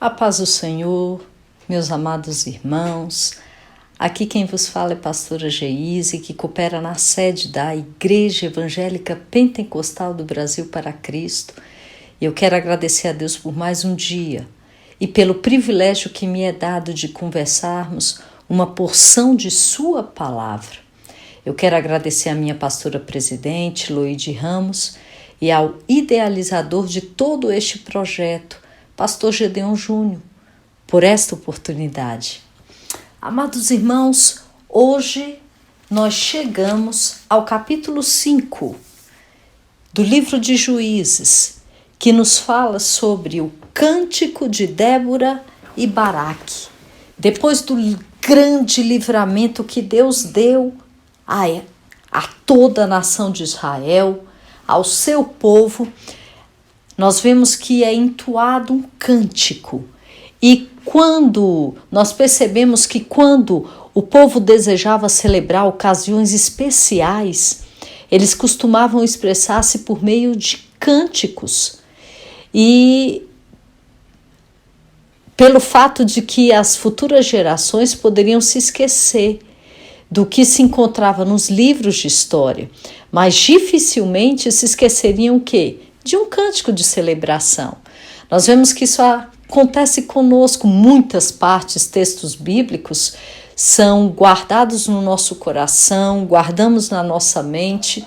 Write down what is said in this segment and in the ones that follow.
A paz do Senhor, meus amados irmãos. Aqui quem vos fala é a pastora Geise, que coopera na sede da Igreja Evangélica Pentecostal do Brasil para Cristo. E eu quero agradecer a Deus por mais um dia e pelo privilégio que me é dado de conversarmos uma porção de sua palavra. Eu quero agradecer à minha pastora presidente, Loide Ramos, e ao idealizador de todo este projeto, Pastor Gedeon Júnior, por esta oportunidade. Amados irmãos, hoje nós chegamos ao capítulo 5 do livro de Juízes, que nos fala sobre o cântico de Débora e Baraque. Depois do grande livramento que Deus deu a toda a nação de Israel, ao seu povo, nós vemos que é entoado um cântico. E quando nós percebemos que quando o povo desejava celebrar ocasiões especiais, eles costumavam expressar-se por meio de cânticos. E pelo fato de que as futuras gerações poderiam se esquecer do que se encontrava nos livros de história, mas dificilmente se esqueceriam o quê? De um cântico de celebração. Nós vemos que isso acontece conosco, muitas partes, textos bíblicos, são guardados no nosso coração, guardamos na nossa mente,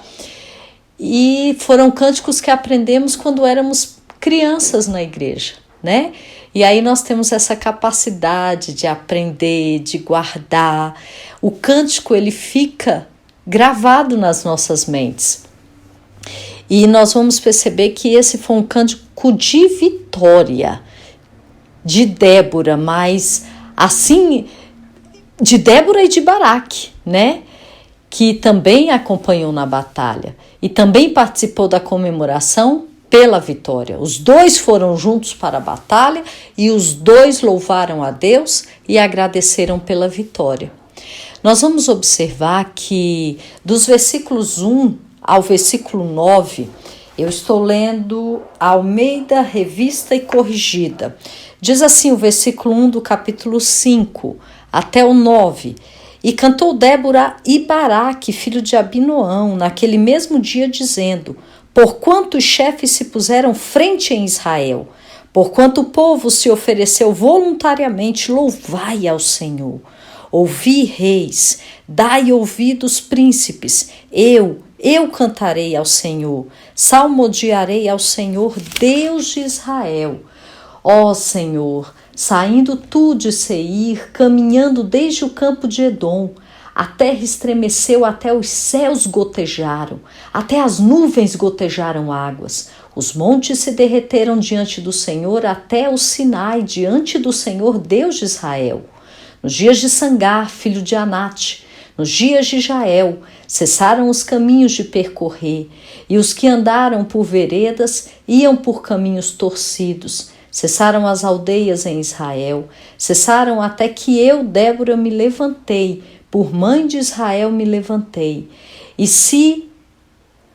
e foram cânticos que aprendemos quando éramos crianças na igreja, né? E aí nós temos essa capacidade de aprender, de guardar. O cântico, ele fica gravado nas nossas mentes. E nós vamos perceber que esse foi um cântico de vitória de Débora, mas assim, de Débora e de Baraque, né? Que também acompanhou na batalha e também participou da comemoração pela vitória. Os dois foram juntos para a batalha e os dois louvaram a Deus e agradeceram pela vitória. Nós vamos observar que dos versículos 1 ao versículo 9, eu estou lendo a Almeida Revista e Corrigida. Diz assim o versículo 1 do capítulo 5 até o 9. E cantou Débora e Baraque, filho de Abinoão, naquele mesmo dia, dizendo: porquanto os chefes se puseram frente em Israel, porquanto o povo se ofereceu voluntariamente, louvai ao Senhor. Ouvi, reis, dai ouvidos, príncipes, eu cantarei ao Senhor, salmodiarei ao Senhor, Deus de Israel. Ó Senhor, saindo tu de Seir, caminhando desde o campo de Edom, a terra estremeceu, até os céus gotejaram, até as nuvens gotejaram águas. Os montes se derreteram diante do Senhor, até o Sinai, diante do Senhor, Deus de Israel. Nos dias de Sangar, filho de Anate, nos dias de Jael, cessaram os caminhos de percorrer, e os que andaram por veredas iam por caminhos torcidos. Cessaram as aldeias em Israel, cessaram até que eu, Débora, me levantei, por mãe de Israel me levantei. E se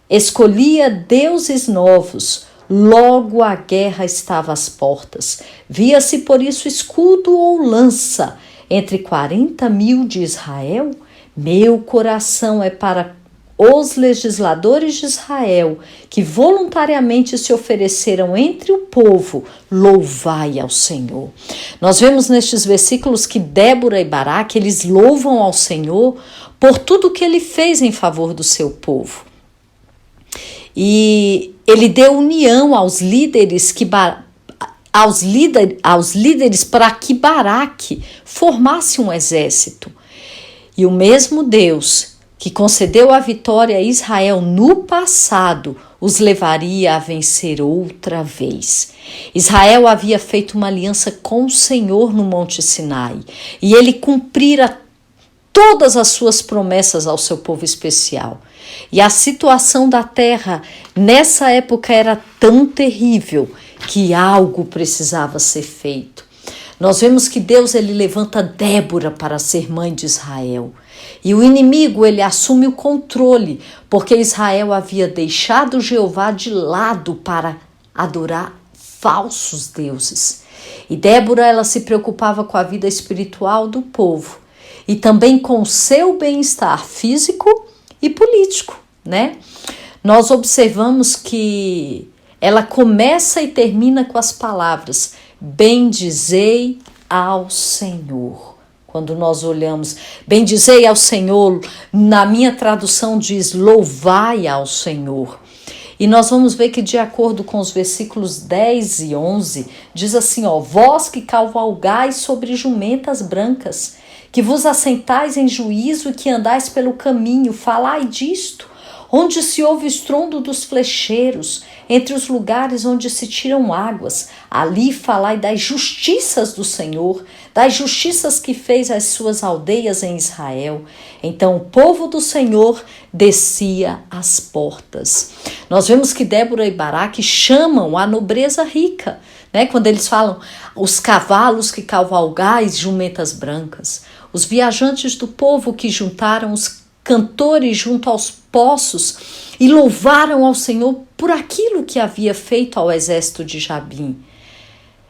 escolhia deuses novos, logo a guerra estava às portas. Via-se por isso escudo ou lança entre 40.000 de Israel? Meu coração é para os legisladores de Israel, que voluntariamente se ofereceram entre o povo, louvai ao Senhor. Nós vemos nestes versículos que Débora e Baraque, eles louvam ao Senhor por tudo que ele fez em favor do seu povo. E ele deu união aos líderes para que Baraque formasse um exército. E o mesmo Deus que concedeu a vitória a Israel no passado, os levaria a vencer outra vez. Israel havia feito uma aliança com o Senhor no Monte Sinai, e ele cumprira todas as suas promessas ao seu povo especial. E a situação da terra nessa época era tão terrível que algo precisava ser feito. Nós vemos que Deus, ele levanta Débora para ser mãe de Israel. E o inimigo, ele assume o controle, porque Israel havia deixado Jeová de lado para adorar falsos deuses. E Débora, ela se preocupava com a vida espiritual do povo e também com o seu bem-estar físico e político, né? Nós observamos que ela começa e termina com as palavras: bendizei ao Senhor. Quando nós olhamos, bendizei ao Senhor, na minha tradução diz louvai ao Senhor. E nós vamos ver que de acordo com os versículos 10 e 11, diz assim, vós que cavalgais sobre jumentas brancas, que vos assentais em juízo e que andais pelo caminho, falai disto, onde se ouve o estrondo dos flecheiros, entre os lugares onde se tiram águas, ali falai das justiças do Senhor, das justiças que fez às suas aldeias em Israel. Então o povo do Senhor descia às portas. Nós vemos que Débora e Baraque chamam a nobreza rica, né? Quando eles falam os cavalos que cavalgais, jumentas brancas, os viajantes do povo que juntaram os cantores junto aos poços e louvaram ao Senhor por aquilo que havia feito ao exército de Jabim.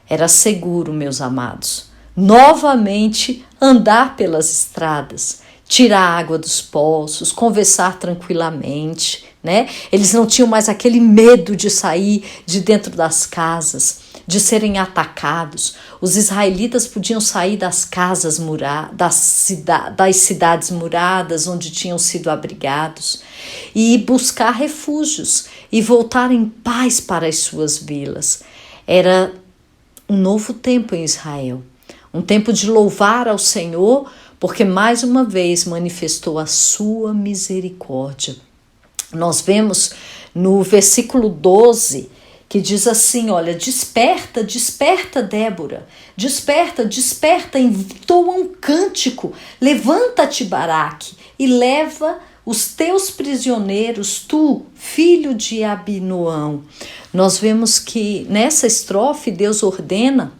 Era seguro, meus amados, novamente andar pelas estradas, tirar água dos poços, conversar tranquilamente, né? Eles não tinham mais aquele medo de sair de dentro das casas, de serem atacados. Os israelitas podiam sair das casas das cidades muradas onde tinham sido abrigados e buscar refúgios e voltar em paz para as suas vilas. Era um novo tempo em Israel, um tempo de louvar ao Senhor, porque mais uma vez manifestou a sua misericórdia. Nós vemos no versículo 12 que diz assim, olha, desperta, desperta, Débora, desperta, desperta, entoa um cântico, levanta-te, Baraque, e leva os teus prisioneiros, tu, filho de Abinoão. Nós vemos que nessa estrofe Deus ordena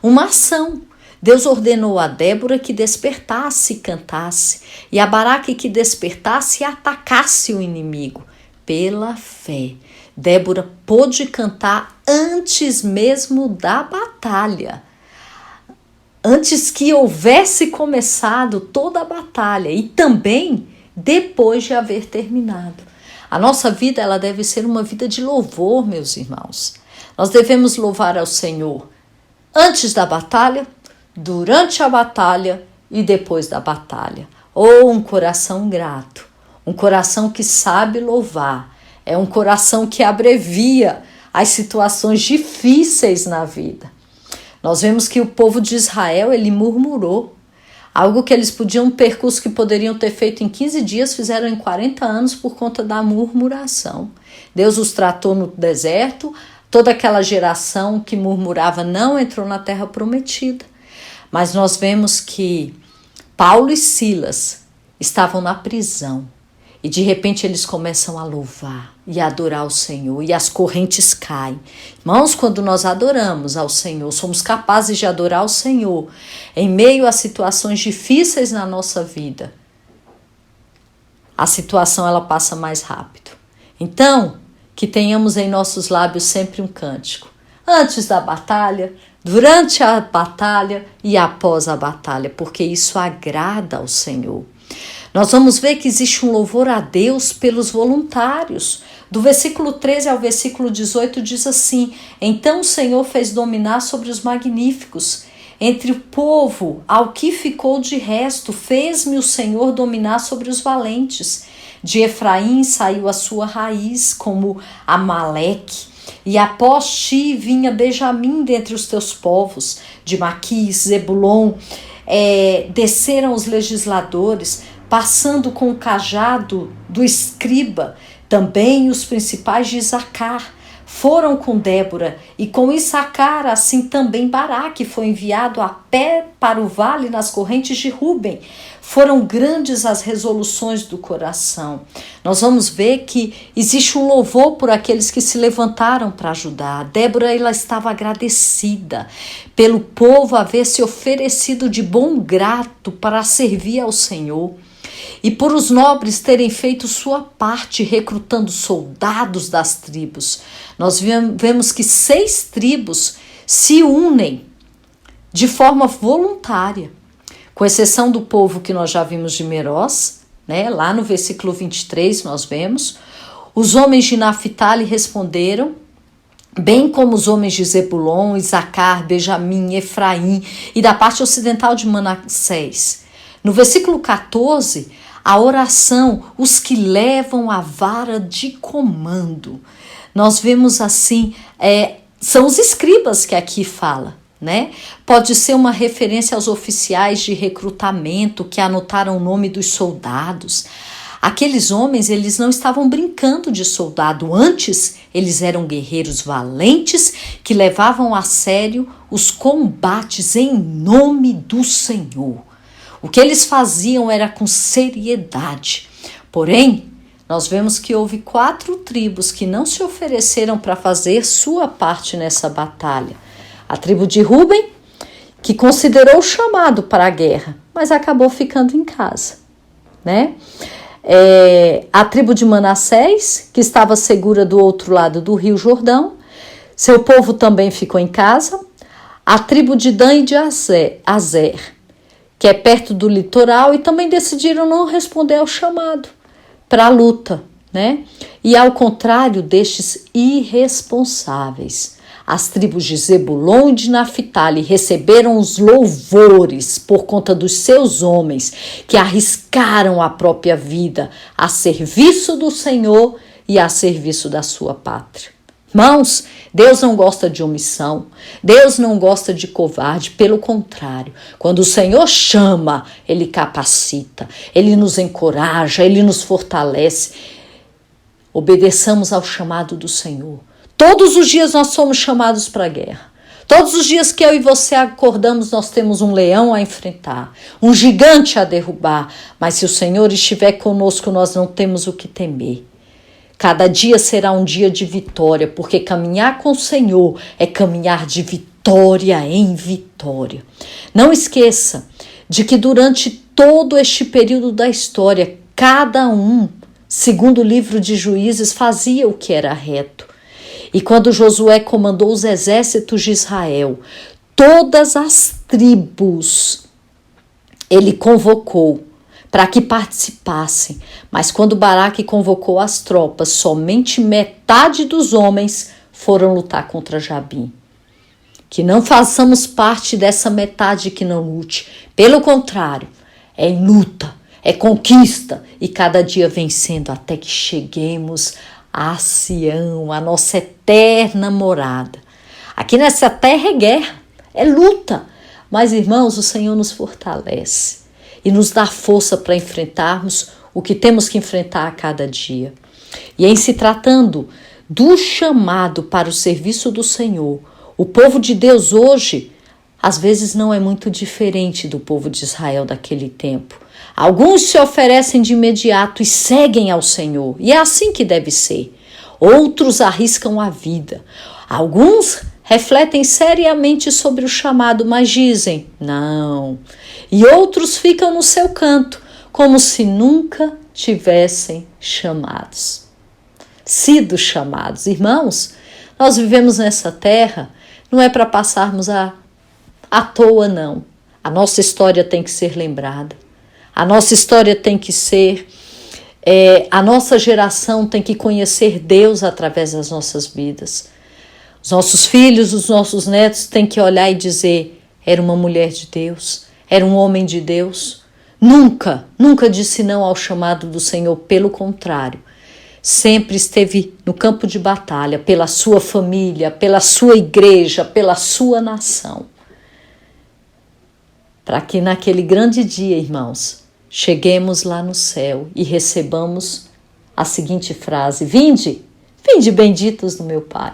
uma ação. Deus ordenou a Débora que despertasse e cantasse, e a Baraque que despertasse e atacasse o inimigo. Pela fé, Débora pôde cantar antes mesmo da batalha, antes que houvesse começado toda a batalha e também depois de haver terminado. A nossa vida, ela deve ser uma vida de louvor, meus irmãos. Nós devemos louvar ao Senhor antes da batalha, durante a batalha e depois da batalha. Ou um coração grato, um coração que sabe louvar, é um coração que abrevia as situações difíceis na vida. Nós vemos que o povo de Israel, ele murmurou. Algo que eles podiam, um percurso que poderiam ter feito em 15 dias, fizeram em 40 anos por conta da murmuração. Deus os tratou no deserto, toda aquela geração que murmurava não entrou na terra prometida. Mas nós vemos que Paulo e Silas estavam na prisão e de repente eles começam a louvar e a adorar o Senhor e as correntes caem. Irmãos, quando nós adoramos ao Senhor, somos capazes de adorar o Senhor em meio a situações difíceis na nossa vida, a situação ela passa mais rápido. Então, que tenhamos em nossos lábios sempre um cântico, antes da batalha, durante a batalha e após a batalha, porque isso agrada ao Senhor. Nós vamos ver que existe um louvor a Deus pelos voluntários. Do versículo 13 ao versículo 18 diz assim: então o Senhor fez dominar sobre os magníficos, entre o povo, ao que ficou de resto, fez-me o Senhor dominar sobre os valentes. De Efraim saiu a sua raiz, como Amaleque, e após ti vinha Benjamim dentre os teus povos. De Maquis, Zebulon, desceram os legisladores, passando com o cajado do escriba. Também os principais de Isacar foram com Débora, e com Issacar, assim também Baraque foi enviado a pé para o vale nas correntes de Ruben. Foram grandes as resoluções do coração. Nós vamos ver que existe um louvor por aqueles que se levantaram para ajudar. Débora, ela estava agradecida pelo povo haver se oferecido de bom grado para servir ao Senhor. E por os nobres terem feito sua parte, recrutando soldados das tribos. Nós vemos que 6 tribos se unem de forma voluntária, com exceção do povo que nós já vimos de Merós, né? Lá no versículo 23 nós vemos, os homens de Naphtali responderam, bem como os homens de Zebulon, Isacar, Benjamim, Efraim e da parte ocidental de Manassés. No versículo 14, a oração, os que levam a vara de comando. Nós vemos assim, são os escribas que aqui fala, né? Pode ser uma referência aos oficiais de recrutamento que anotaram o nome dos soldados. Aqueles homens, eles não estavam brincando de soldado, antes eles eram guerreiros valentes que levavam a sério os combates em nome do Senhor. O que eles faziam era com seriedade. Porém, nós vemos que houve 4 tribos que não se ofereceram para fazer sua parte nessa batalha. A tribo de Ruben, que considerou o chamado para a guerra, mas acabou ficando em casa, né? A tribo de Manassés, que estava segura do outro lado do rio Jordão, seu povo também ficou em casa. A tribo de Dan e de Azer, que é perto do litoral, e também decidiram não responder ao chamado para a luta, né? E ao contrário destes irresponsáveis, as tribos de Zebulon e de Naphtali receberam os louvores por conta dos seus homens que arriscaram a própria vida a serviço do Senhor e a serviço da sua pátria. Irmãos, Deus não gosta de omissão, Deus não gosta de covarde, pelo contrário, quando o Senhor chama, Ele capacita, Ele nos encoraja, Ele nos fortalece. Obedeçamos ao chamado do Senhor. Todos os dias nós somos chamados para a guerra. Todos os dias que eu e você acordamos, nós temos um leão a enfrentar, um gigante a derrubar. Mas se o Senhor estiver conosco, nós não temos o que temer. Cada dia será um dia de vitória, porque caminhar com o Senhor é caminhar de vitória em vitória. Não esqueça de que durante todo este período da história, cada um, segundo o livro de Juízes, fazia o que era reto. E quando Josué comandou os exércitos de Israel, todas as tribos ele convocou para que participassem. Mas quando Baraque convocou as tropas, somente metade dos homens foram lutar contra Jabim. Que não façamos parte dessa metade que não lute. Pelo contrário, é luta, é conquista e cada dia vencendo até que cheguemos a Sião, a nossa eterna morada. Aqui nessa terra é guerra, é luta. Mas, irmãos, o Senhor nos fortalece e nos dá força para enfrentarmos o que temos que enfrentar a cada dia. E em se tratando do chamado para o serviço do Senhor, o povo de Deus hoje, às vezes não é muito diferente do povo de Israel daquele tempo. Alguns se oferecem de imediato e seguem ao Senhor, e é assim que deve ser. Outros arriscam a vida. Alguns refletem seriamente sobre o chamado, mas dizem não. E outros ficam no seu canto, como se nunca tivessem sido chamados. Irmãos, nós vivemos nessa terra, não é para passarmos à toa, não. A nossa história tem que ser lembrada. A nossa história tem que ser, a nossa geração tem que conhecer Deus através das nossas vidas. Os nossos filhos, os nossos netos têm que olhar e dizer, era uma mulher de Deus, era um homem de Deus. Nunca disse não ao chamado do Senhor, pelo contrário. Sempre esteve no campo de batalha pela sua família, pela sua igreja, pela sua nação. Para que naquele grande dia, irmãos, cheguemos lá no céu e recebamos a seguinte frase: vinde benditos do meu Pai.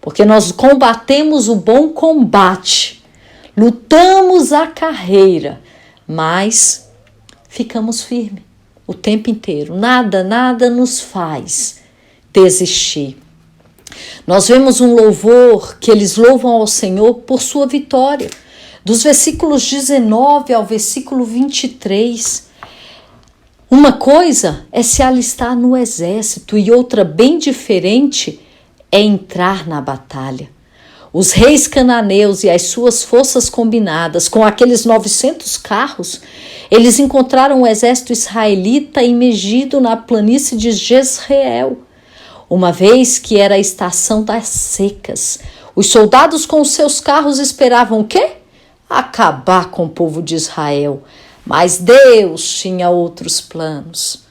Porque nós combatemos o bom combate, lutamos a carreira, mas ficamos firmes o tempo inteiro. Nada nos faz desistir. Nós vemos um louvor que eles louvam ao Senhor por sua vitória. Dos versículos 19 ao versículo 23, uma coisa é se alistar no exército e outra bem diferente é entrar na batalha. Os reis cananeus e as suas forças combinadas, com aqueles 900 carros, eles encontraram o exército israelita imergido na planície de Jezreel. Uma vez que era a estação das secas, os soldados com os seus carros esperavam o quê? Acabar com o povo de Israel. Mas Deus tinha outros planos.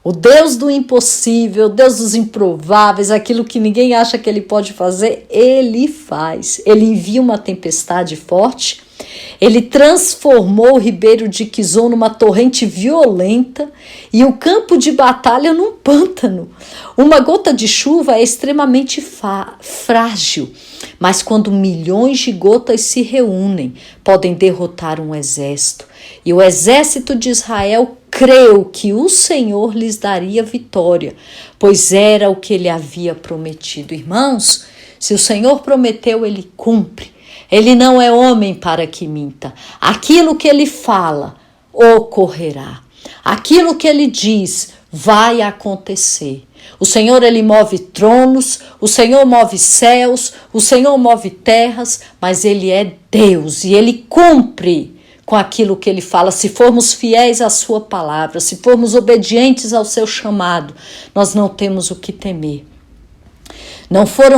O Deus do impossível, o Deus dos improváveis, aquilo que ninguém acha que ele pode fazer, ele faz. Ele envia uma tempestade forte, ele transformou o ribeiro de Quizon numa torrente violenta e o campo de batalha num pântano. Uma gota de chuva é extremamente frágil, mas quando milhões de gotas se reúnem, podem derrotar um exército. E o exército de Israel creu que o Senhor lhes daria vitória, pois era o que ele havia prometido. Irmãos, se o Senhor prometeu, ele cumpre. Ele não é homem para que minta. Aquilo que ele fala, ocorrerá. Aquilo que ele diz, vai acontecer. O Senhor, ele move tronos, o Senhor move céus, o Senhor move terras, mas ele é Deus e ele cumpre com aquilo que ele fala. Se formos fiéis à sua palavra, se formos obedientes ao seu chamado, nós não temos o que temer. Não foi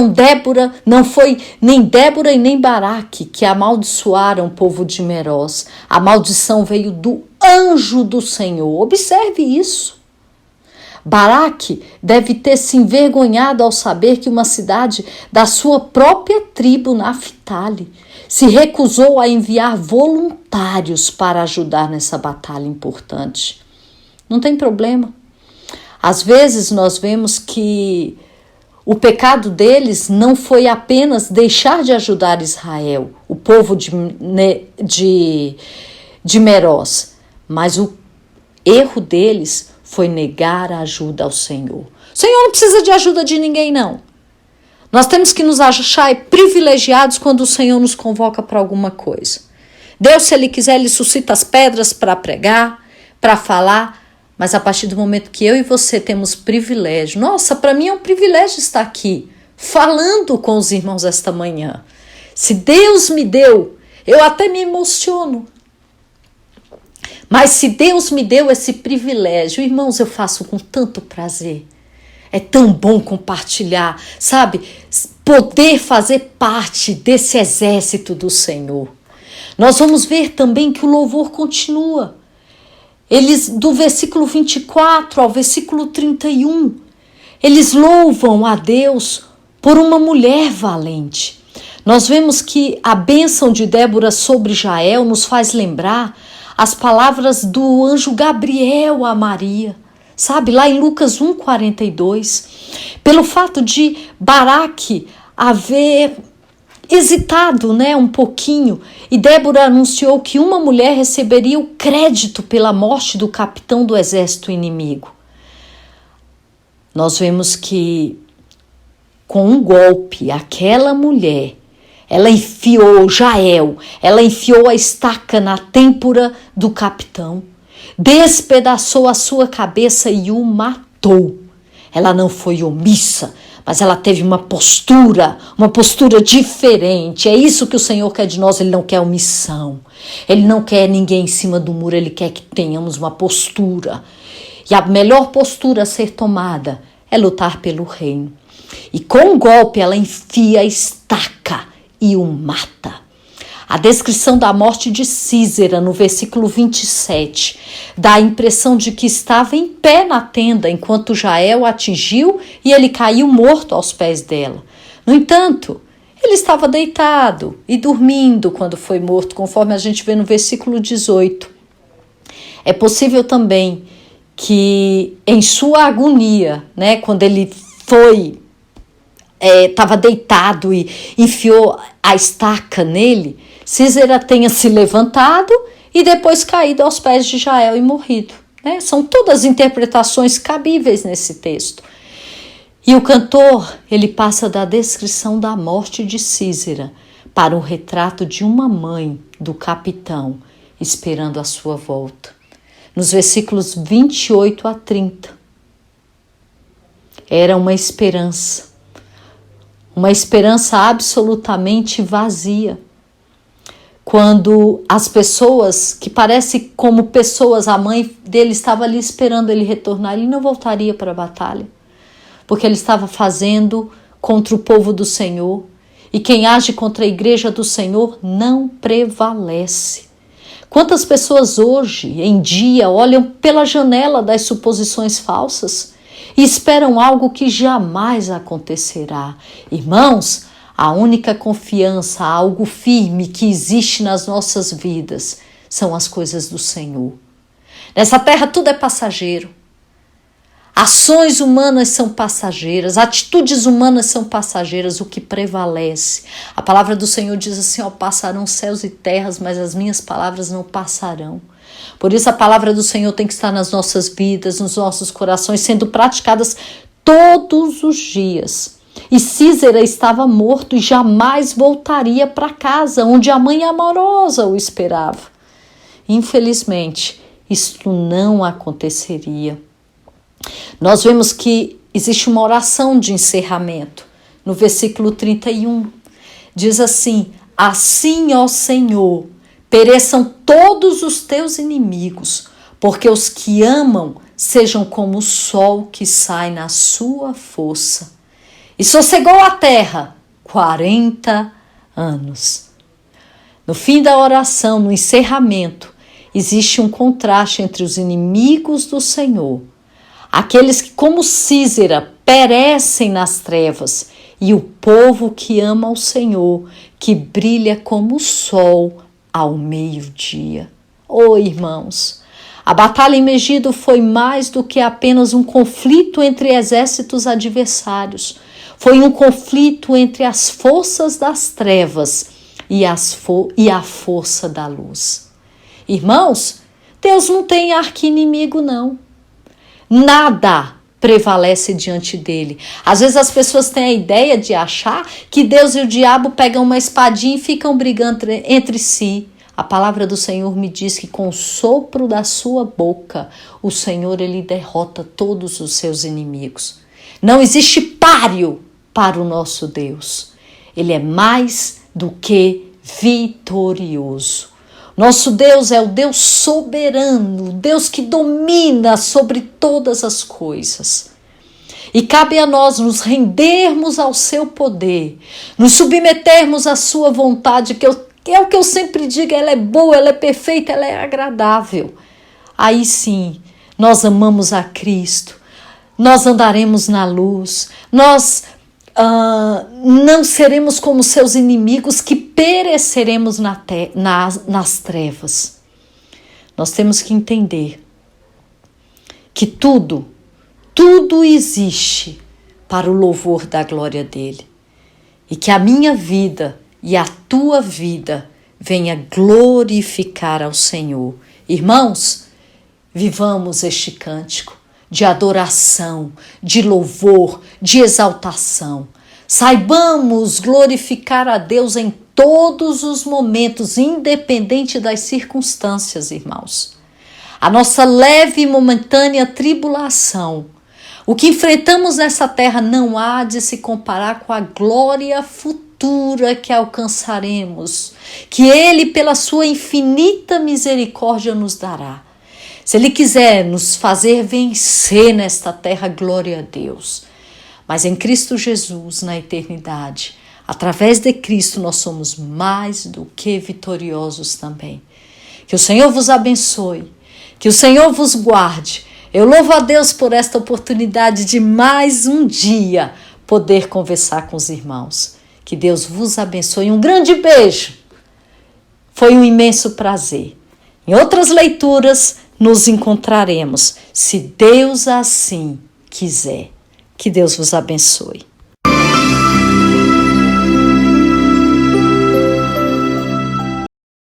nem Débora e nem Baraque que amaldiçoaram o povo de Meroz. A maldição veio do anjo do Senhor. Observe isso. Baraque deve ter se envergonhado ao saber que uma cidade da sua própria tribo, Naftali, se recusou a enviar voluntários para ajudar nessa batalha importante. Não tem problema. Às vezes nós vemos que o pecado deles não foi apenas deixar de ajudar Israel, o povo de Meroz, mas o erro deles foi negar a ajuda ao Senhor. O Senhor não precisa de ajuda de ninguém, não. Nós temos que nos achar privilegiados quando o Senhor nos convoca para alguma coisa. Deus, se Ele quiser, Ele suscita as pedras para pregar, para falar, mas a partir do momento que eu e você temos privilégio, nossa, para mim é um privilégio estar aqui, falando com os irmãos esta manhã. Se Deus me deu, eu até me emociono. Mas se Deus me deu esse privilégio, irmãos, eu faço com tanto prazer. É tão bom compartilhar, sabe? Poder fazer parte desse exército do Senhor. Nós vamos ver também que o louvor continua. Eles, do versículo 24 ao versículo 31, eles louvam a Deus por uma mulher valente. Nós vemos que a bênção de Débora sobre Jael nos faz lembrar as palavras do anjo Gabriel a Maria, sabe? Lá em Lucas 1,42. Pelo fato de Baraque haver hesitado, um pouquinho, e Débora anunciou que uma mulher receberia o crédito pela morte do capitão do exército inimigo. Nós vemos que com um golpe, aquela mulher, ela enfiou a estaca na têmpora do capitão, despedaçou a sua cabeça e o matou. Ela não foi omissa, mas ela teve uma postura diferente. É isso que o Senhor quer de nós, Ele não quer omissão. Ele não quer ninguém em cima do muro, Ele quer que tenhamos uma postura. E a melhor postura a ser tomada é lutar pelo reino. E com um golpe ela enfia a estaca e o mata. A descrição da morte de Císera, no versículo 27, dá a impressão de que estava em pé na tenda enquanto Jael o atingiu e ele caiu morto aos pés dela. No entanto, ele estava deitado e dormindo quando foi morto, conforme a gente vê no versículo 18. É possível também que em sua agonia, quando ele estava deitado e enfiou a estaca nele, Císera tenha se levantado e depois caído aos pés de Jael e morrido. São todas interpretações cabíveis nesse texto. E o cantor, ele passa da descrição da morte de Císera para o retrato de uma mãe do capitão esperando a sua volta. Nos versículos 28 a 30. Era uma esperança. uma esperança absolutamente vazia. Quando as pessoas, que parece como pessoas, a mãe dele estava ali esperando ele retornar, ele não voltaria para a batalha, porque ele estava fazendo contra o povo do Senhor, e quem age contra a igreja do Senhor não prevalece. Quantas pessoas hoje, em dia, olham pela janela das suposições falsas e esperam algo que jamais acontecerá? Irmãos, a única confiança, algo firme que existe nas nossas vidas são as coisas do Senhor. Nessa terra tudo é passageiro. Ações humanas são passageiras, atitudes humanas são passageiras, o que prevalece. A palavra do Senhor diz assim, passarão céus e terras, mas as minhas palavras não passarão. Por isso a palavra do Senhor tem que estar nas nossas vidas, nos nossos corações, sendo praticadas todos os dias. E Císera estava morto e jamais voltaria para casa, onde a mãe amorosa o esperava. Infelizmente, isto não aconteceria. Nós vemos que existe uma oração de encerramento. No versículo 31, diz assim, assim, ó Senhor, pereçam todos os teus inimigos, porque os que amam sejam como o sol que sai na sua força. E sossegou a terra 40 anos. No fim da oração, no encerramento, existe um contraste entre os inimigos do Senhor, aqueles que, como Císera, perecem nas trevas, e o povo que ama ao Senhor, que brilha como o sol ao meio-dia. Irmãos, a batalha em Megido foi mais do que apenas um conflito entre exércitos adversários. Foi um conflito entre as forças das trevas e a força da luz. Irmãos, Deus não tem arqui-inimigo, não. Nada prevalece diante dele. Às vezes as pessoas têm a ideia de achar que Deus e o diabo pegam uma espadinha e ficam brigando entre si. A palavra do Senhor me diz que com o sopro da sua boca, o Senhor ele derrota todos os seus inimigos. Não existe páreo para o nosso Deus. Ele é mais do que vitorioso. Nosso Deus é o Deus soberano, o Deus que domina sobre todas as coisas. E cabe a nós nos rendermos ao seu poder, nos submetermos à sua vontade, que é o que eu sempre digo, ela é boa, ela é perfeita, ela é agradável. Aí sim, nós amamos a Cristo, nós andaremos na luz, nós não seremos como seus inimigos que pereceremos nas trevas. Nós temos que entender que tudo existe para o louvor da glória dele. E que a minha vida e a tua vida venha glorificar ao Senhor. Irmãos, vivamos este cântico de adoração, de louvor, de exaltação. Saibamos glorificar a Deus em todos os momentos, independente das circunstâncias, irmãos. A nossa leve e momentânea tribulação, o que enfrentamos nessa terra não há de se comparar com a glória futura que alcançaremos, que Ele, pela sua infinita misericórdia, nos dará. Se Ele quiser nos fazer vencer nesta terra, glória a Deus. Mas em Cristo Jesus, na eternidade, através de Cristo, nós somos mais do que vitoriosos também. Que o Senhor vos abençoe, que o Senhor vos guarde. Eu louvo a Deus por esta oportunidade de mais um dia poder conversar com os irmãos. Que Deus vos abençoe. Um grande beijo. Foi um imenso prazer. Em outras leituras, nos encontraremos, se Deus assim quiser. Que Deus vos abençoe.